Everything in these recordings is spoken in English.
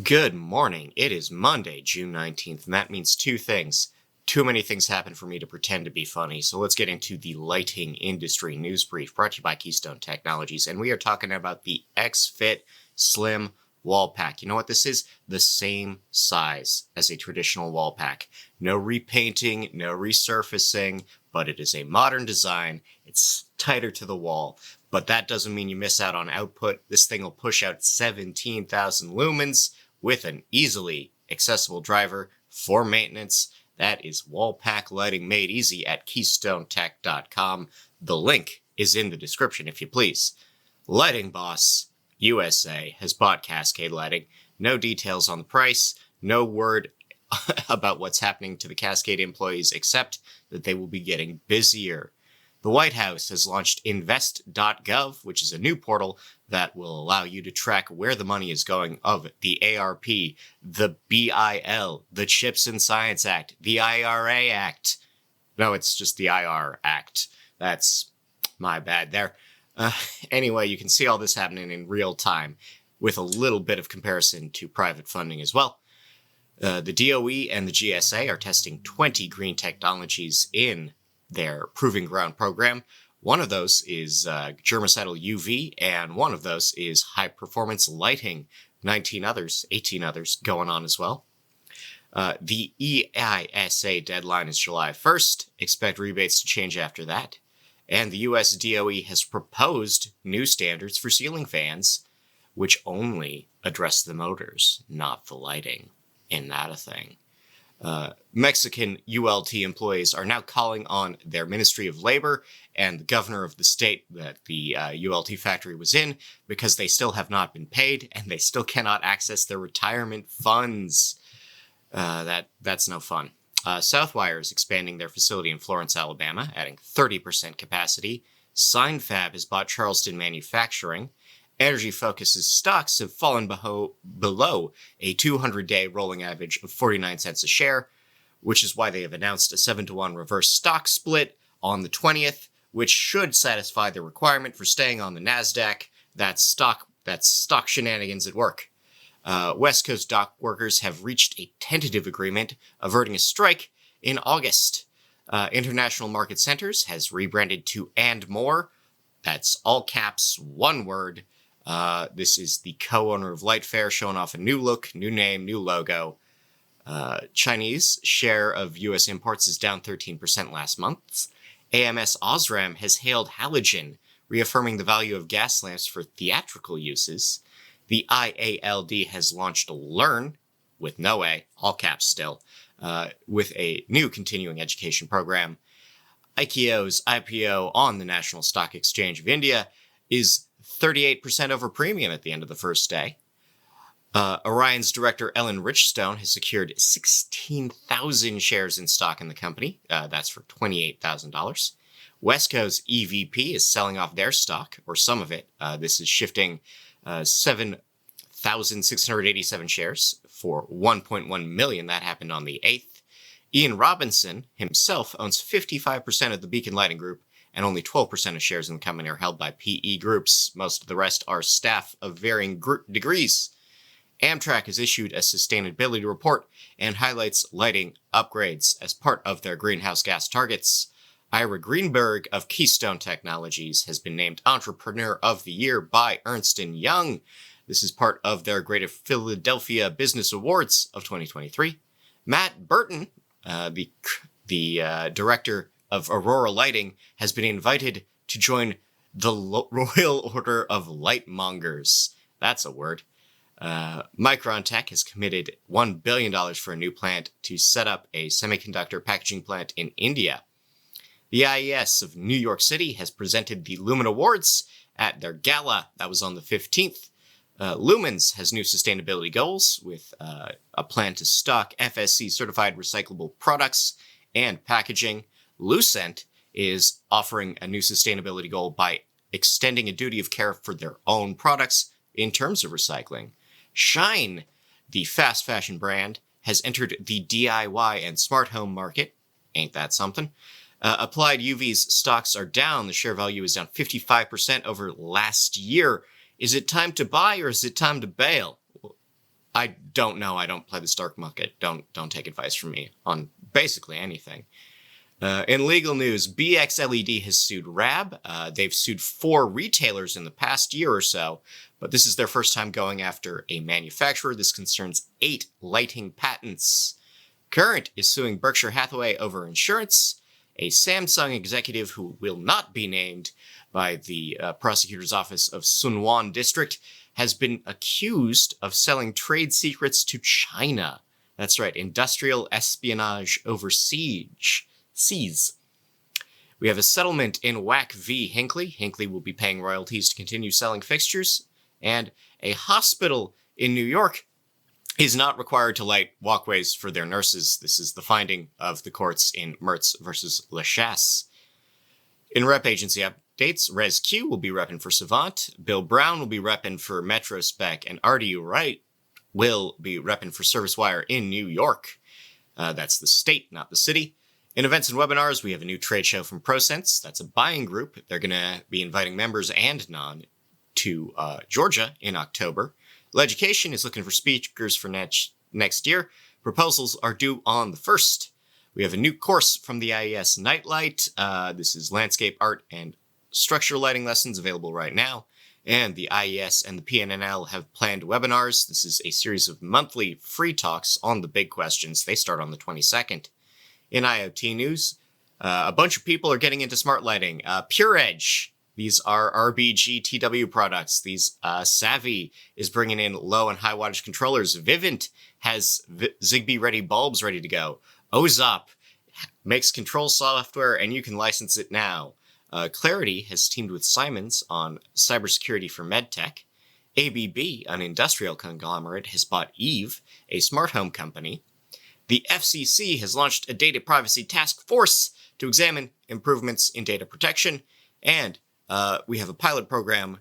Good morning. It is Monday, June 19th, and that means two things. Too many things happen for me to pretend to be funny, so let's get into the lighting industry news brief brought to you by Keystone Technologies, and we are talking about the XFit Slim Wall Pack. You know what this is? The same size as a traditional wall pack. No repainting, no resurfacing, but it is a modern design. It's tighter to the wall, but that doesn't mean you miss out on output. This thing will push out 17,000 lumens with an easily accessible driver for maintenance. That is wall pack lighting made easy at KeystoneTech.com. The link is in the description if you please. Lighting Boss USA has bought Cascade Lighting. No details on the price, no word about what's happening to the Cascade employees except that they will be getting busier. The White House has launched invest.gov, which is a new portal that will allow you to track where the money is going of the ARP, the BIL, the Chips and Science Act, the IRA Act. No, it's just the IR Act. That's my bad there. Anyway, you can see all this happening in real time with a little bit of comparison to private funding as well. The DOE and the GSA are testing 20 green technologies in their Proving Ground program. One of those is germicidal UV, and one of those is high-performance lighting. 18 others going on as well. The EISA deadline is July 1st. Expect rebates to change after that. And the US DOE has proposed new standards for ceiling fans, which only address the motors, not the lighting. Isn't that a thing? Mexican ULT employees are now calling on their Ministry of Labor and the governor of the state that the ULT factory was in because they still have not been paid and they still cannot access their retirement funds. That's no fun. Southwire is expanding their facility in Florence, Alabama, adding 30% capacity. Signfab has bought Charleston Manufacturing. Energy Focus's stocks have fallen below a 200-day rolling average of 49 cents a share, which is why they have announced a 7-to-1 reverse stock split on the 20th, which should satisfy the requirement for staying on the NASDAQ. That's stock shenanigans at work. West Coast dock workers have reached a tentative agreement averting a strike in August. International Market Centers has rebranded to And More. That's all caps, one word. This is the co-owner of Lightfair showing off a new look, new name, new logo. Chinese share of U.S. imports is down 13% last month. AMS Osram has hailed halogen, reaffirming the value of gas lamps for theatrical uses. The IALD has launched Learn, with no A, all caps still, with a new continuing education program. IKEA's IPO on the National Stock Exchange of India is 38% over premium at the end of the first day. Orion's director Ellen Richstone has secured 16,000 shares in stock in the company. That's for $28,000. Wesco's EVP is selling off their stock, or some of it. This is shifting 7,687 shares for $1.1 million. That happened on the 8th. Ian Robinson himself owns 55% of the Beacon Lighting Group, and only 12% of shares in the company are held by PE groups. Most of the rest are staff of varying degrees. Amtrak has issued a sustainability report and highlights lighting upgrades as part of their greenhouse gas targets. Ira Greenberg of Keystone Technologies has been named Entrepreneur of the Year by Ernst & Young. This is part of their Greater Philadelphia Business Awards of 2023. Matt Burton, the director of Aurora Lighting, has been invited to join the Royal Order of Lightmongers. That's a word. Micron Tech has committed $1 billion for a new plant to set up a semiconductor packaging plant in India. The IES of New York City has presented the Lumen Awards at their gala. That was on the 15th. Lumens has new sustainability goals with a plan to stock FSC-certified recyclable products and packaging. Lucent is offering a new sustainability goal by extending a duty of care for their own products in terms of recycling. Shine, the fast fashion brand, has entered the DIY and smart home market. Ain't that something? Applied UV's stocks are down. The share value is down 55% over last year. Is it time to buy or is it time to bail? I don't know. I don't play the stock market. Don't take advice from me on basically anything. In legal news, BXLED has sued RAB. They've sued 4 retailers in the past year or so, but this is their first time going after a manufacturer. This concerns 8 lighting patents. Current is suing Berkshire Hathaway over insurance. A Samsung executive who will not be named by the prosecutor's office of Sunwon District has been accused of selling trade secrets to China. That's right, industrial espionage overseas. We have a settlement in WAC v. Hinckley. Hinckley will be paying royalties to continue selling fixtures. And a hospital in New York is not required to light walkways for their nurses. This is the finding of the courts in Mertz versus Lachasse. In rep agency updates, Rez Q will be repping for Savant, Bill Brown will be repping for Metrospec, and RDU Wright will be repping for ServiceWire in New York. That's the state, not the city. In events and webinars, we have a new trade show from ProSense. That's a buying group. They're going to be inviting members and non to Georgia in October. Education is looking for speakers for next year. Proposals are due on the 1st. We have a new course from the IES Nightlight. This is landscape art and structure lighting lessons available right now. And the IES and the PNNL have planned webinars. This is a series of monthly free talks on the big questions. They start on the 22nd. In IoT news, a bunch of people are getting into smart lighting. Pure Edge, these are RBG-TW products. These Savvy is bringing in low and high wattage controllers. Vivint has Zigbee-ready bulbs ready to go. Ozop makes control software, and you can license it now. Clarity has teamed with Simons on cybersecurity for medtech. ABB, an industrial conglomerate, has bought Eve, a smart home company. The FCC has launched a data privacy task force to examine improvements in data protection, and we have a pilot program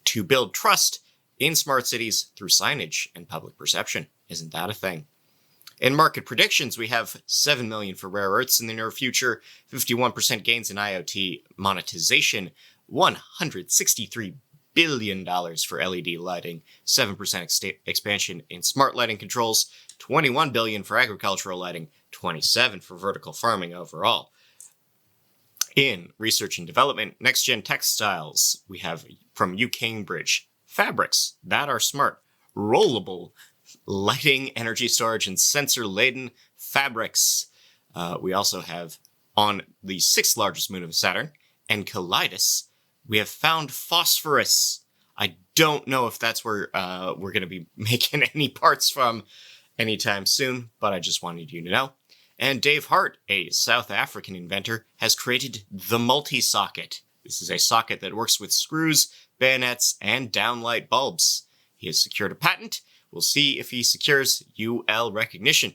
to build trust in smart cities through signage and public perception. Isn't that a thing? In market predictions, we have $7 million for rare earths in the near future, 51% gains in IoT monetization, $163 billion for LED lighting, 7% expansion in smart lighting controls, $21 billion for agricultural lighting, 27 for vertical farming overall. In research and development, next-gen textiles, we have from UCambridge, fabrics that are smart, rollable, lighting, energy storage, and sensor-laden fabrics. We also have on the 6th largest moon of Saturn, Enceladus, we have found phosphorus. I don't know if that's where we're going to be making any parts from anytime soon, but I just wanted you to know. And Dave Hart, a South African inventor, has created the multi-socket. This is a socket that works with screws, bayonets, and downlight bulbs. He has secured a patent. We'll see if he secures UL recognition.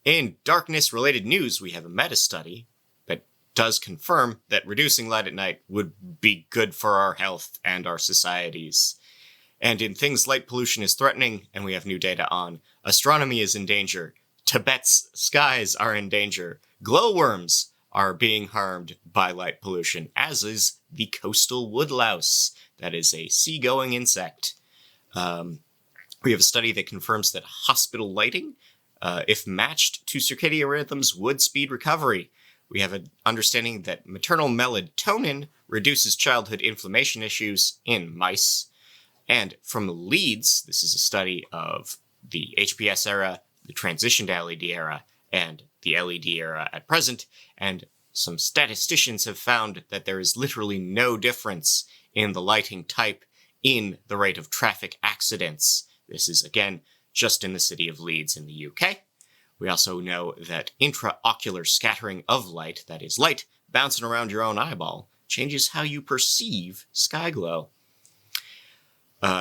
In darkness-related news, we have a meta-study that does confirm that reducing light at night would be good for our health and our societies. And in things light pollution is threatening, and we have new data on astronomy is in danger, Tibet's skies are in danger, glowworms are being harmed by light pollution, as is the coastal woodlouse. That is a seagoing insect. We have a study that confirms that hospital lighting, if matched to circadian rhythms, would speed recovery. We have an understanding that maternal melatonin reduces childhood inflammation issues in mice. And from Leeds, this is a study of the HPS era, the transition to LED era, and the LED era at present, and some statisticians have found that there is literally no difference in the lighting type in the rate of traffic accidents. This is, again, just in the city of Leeds in the UK. We also know that intraocular scattering of light, that is light bouncing around your own eyeball, changes how you perceive sky glow.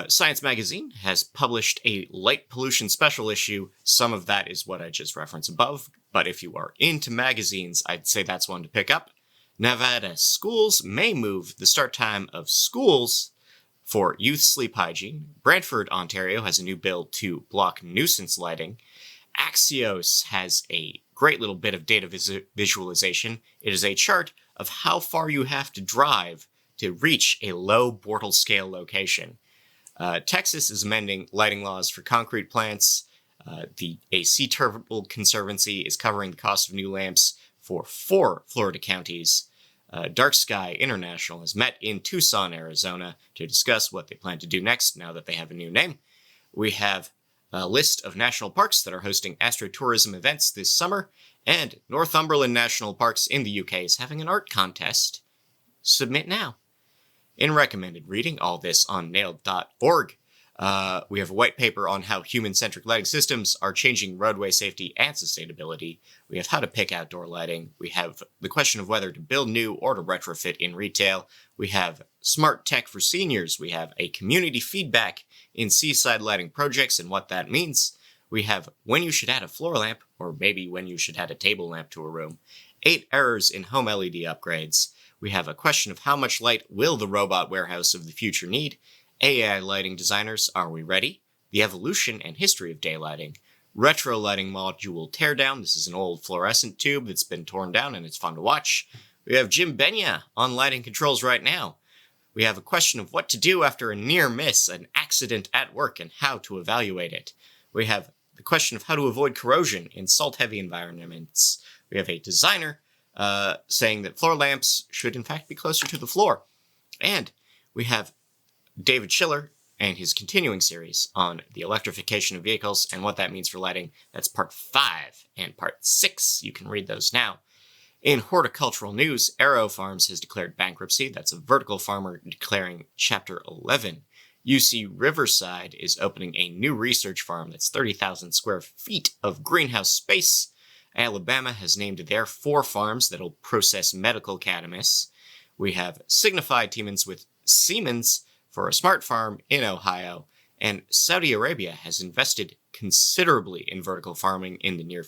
Science Magazine has published a light pollution special issue. Some of that is what I just referenced above, but if you are into magazines, I'd say that's one to pick up. Nevada schools may move the start time of schools for youth sleep hygiene. Brantford, Ontario has a new bill to block nuisance lighting. Axios has a great little bit of data visualization. It is a chart of how far you have to drive to reach a low Bortle scale location. Texas is amending lighting laws for concrete plants. A Sea Turtle Conservancy is covering the cost of new lamps for 4 Florida counties. Dark Sky International has met in Tucson, Arizona to discuss what they plan to do next now that they have a new name. We have a list of national parks that are hosting astrotourism events this summer, and Northumberland National Parks in the UK is having an art contest. Submit now. In recommended reading, all this on nailed.org. We have a white paper on how human-centric lighting systems are changing roadway safety and sustainability. We have how to pick outdoor lighting. We have the question of whether to build new or to retrofit in retail. We have smart tech for seniors. We have a community feedback in seaside lighting projects and what that means. We have when you should add a floor lamp, or maybe when you should add a table lamp to a room. 8 errors in home LED upgrades. We have a question of how much light will the robot warehouse of the future need. AI lighting designers, are we ready? The evolution and history of daylighting. Retro lighting module teardown. This is an old fluorescent tube that's been torn down and it's fun to watch. We have Jim Benya on lighting controls right now. We have a question of what to do after a near miss, an accident at work, and how to evaluate it. We have the question of how to avoid corrosion in salt-heavy environments. We have a designer saying that floor lamps should in fact be closer to the floor. And we have David Schiller and his continuing series on the electrification of vehicles and what that means for lighting. That's part 5 and part 6. You can read those now. In horticultural news, Arrow Farms has declared bankruptcy. That's a vertical farmer declaring Chapter 11. UC Riverside is opening a new research farm that's 30,000 square feet of greenhouse space. Alabama has named their 4 farms that'll process medical cannabis. We have Signify teamings with Siemens for a smart farm in Ohio, and Saudi Arabia has invested considerably in vertical farming in the near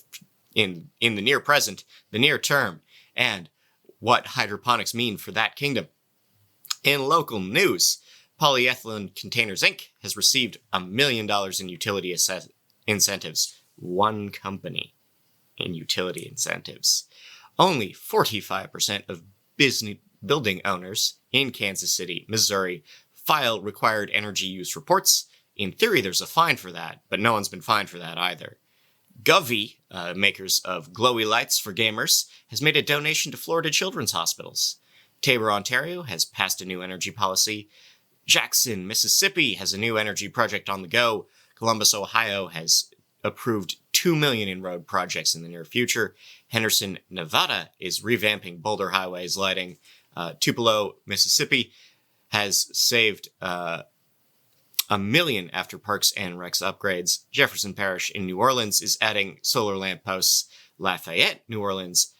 term, and what hydroponics mean for that kingdom. In local news, Polyethylene Containers Inc. has received $1 million in utility incentives. One company in utility incentives. Only 45% of building owners in Kansas City, Missouri, file required energy use reports. In theory, there's a fine for that, but no one's been fined for that either. Govee, makers of glowy lights for gamers, has made a donation to Florida children's hospitals. Tabor, Ontario has passed a new energy policy. Jackson, Mississippi has a new energy project on the go. Columbus, Ohio has approved $2 million in road projects in the near future. Henderson, Nevada is revamping Boulder Highway's lighting. Tupelo, Mississippi has saved $1 million after Parks and Recs upgrades. Jefferson Parish in New Orleans is adding solar lamp posts. Lafayette, New Orleans,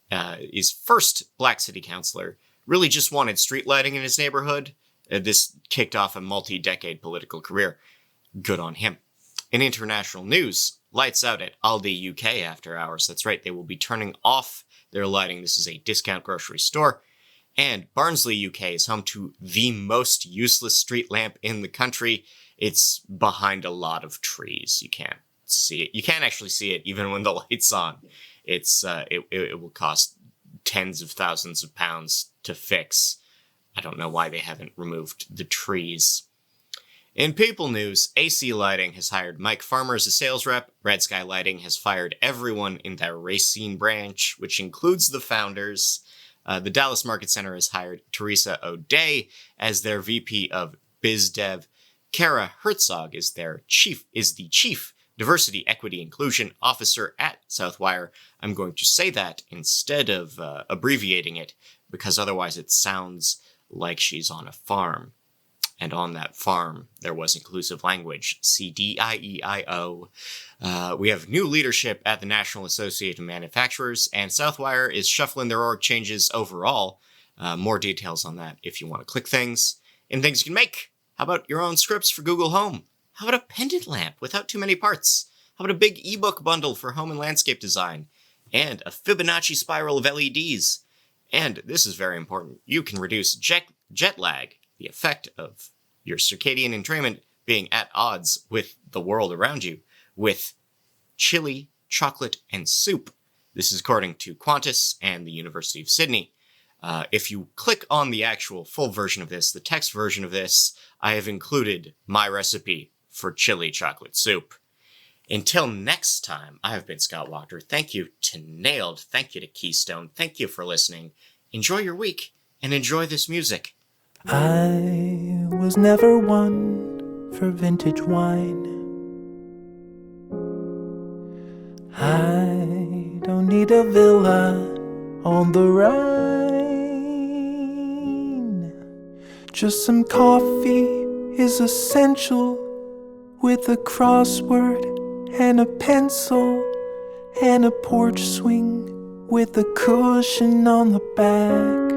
is first black city councilor. Really just wanted street lighting in his neighborhood. This kicked off a multi-decade political career. Good on him. In international news, lights out at Aldi UK after hours. That's right, they will be turning off their lighting. This is a discount grocery store. And Barnsley, UK is home to the most useless street lamp in the country. It's behind a lot of trees. You can't see it. You can't actually see it even when the light's on. It will cost tens of thousands of pounds to fix. I don't know why they haven't removed the trees. In people news, AC Lighting has hired Mike Farmer as a sales rep. Red Sky Lighting has fired everyone in their Racine branch, which includes the founders. The Dallas Market Center has hired Teresa O'Day as their VP of Biz Dev. Kara Herzog is the Chief Diversity, Equity, Inclusion Officer at Southwire. I'm going to say that instead of abbreviating it, because otherwise it sounds like she's on a farm. And on that farm, there was inclusive language, CDIEIO. We have new leadership at the National Association of Manufacturers, and Southwire is shuffling their org changes overall. More details on that if you want to click things. And things you can make. How about your own scripts for Google Home? How about a pendant lamp without too many parts? How about a big ebook bundle for home and landscape design? And a Fibonacci spiral of LEDs. And this is very important. You can reduce jet lag, the effect of your circadian entrainment being at odds with the world around you, with chili, chocolate, and soup. This is according to Qantas and the University of Sydney. If you click on the actual full version of this, the text version of this, I have included my recipe for chili chocolate soup. Until next time, I have been Scott Walker. Thank you to Nailed. Thank you to Keystone. Thank you for listening. Enjoy your week and enjoy this music. I was never one for vintage wine. I don't need a villa on the Rhine. Just some coffee is essential, with a crossword and a pencil and a porch swing with a cushion on the back.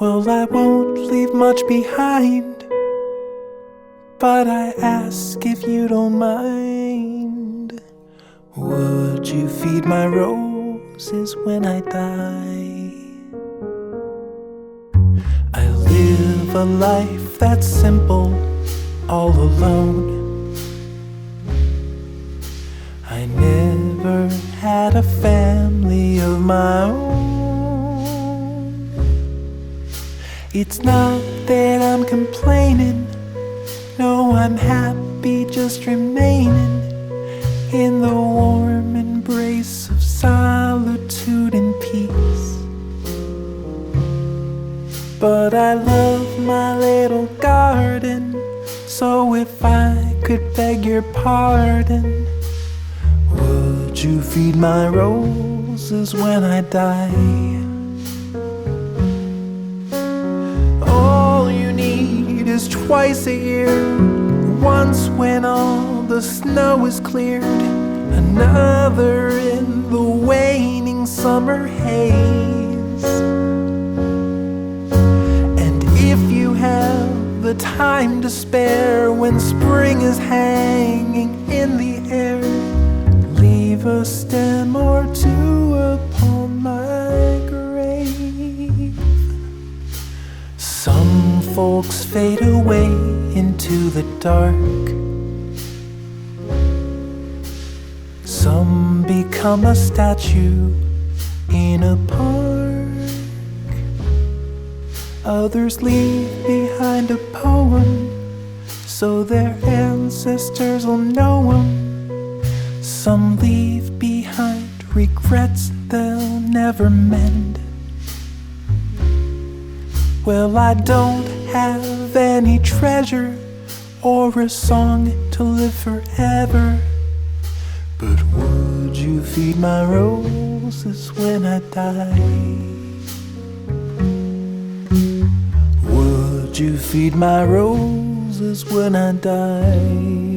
Well, I won't leave much behind, but I ask if you don't mind. Would you feed my roses when I die? I live a life that's simple, all alone. I never had a family of my own. It's not that I'm complaining, no, I'm happy just remaining in the warm embrace of solitude and peace. But I love my little garden, so if I could beg your pardon, would you feed my roses when I die? All you need is twice a year, once when all the snow is cleared, another in the waning summer haze. And if you have the time to spare when spring is hanging in the air, leave a stem or two upon my grave. Some folks fade away into the dark. Some become a statue in a park. Others leave behind a poem so their ancestors will know 'em. Some leave behind regrets they'll never mend. Well, I don't have any treasure or a song to live forever, but would you feed my roses when I die? Would you feed my roses when I die?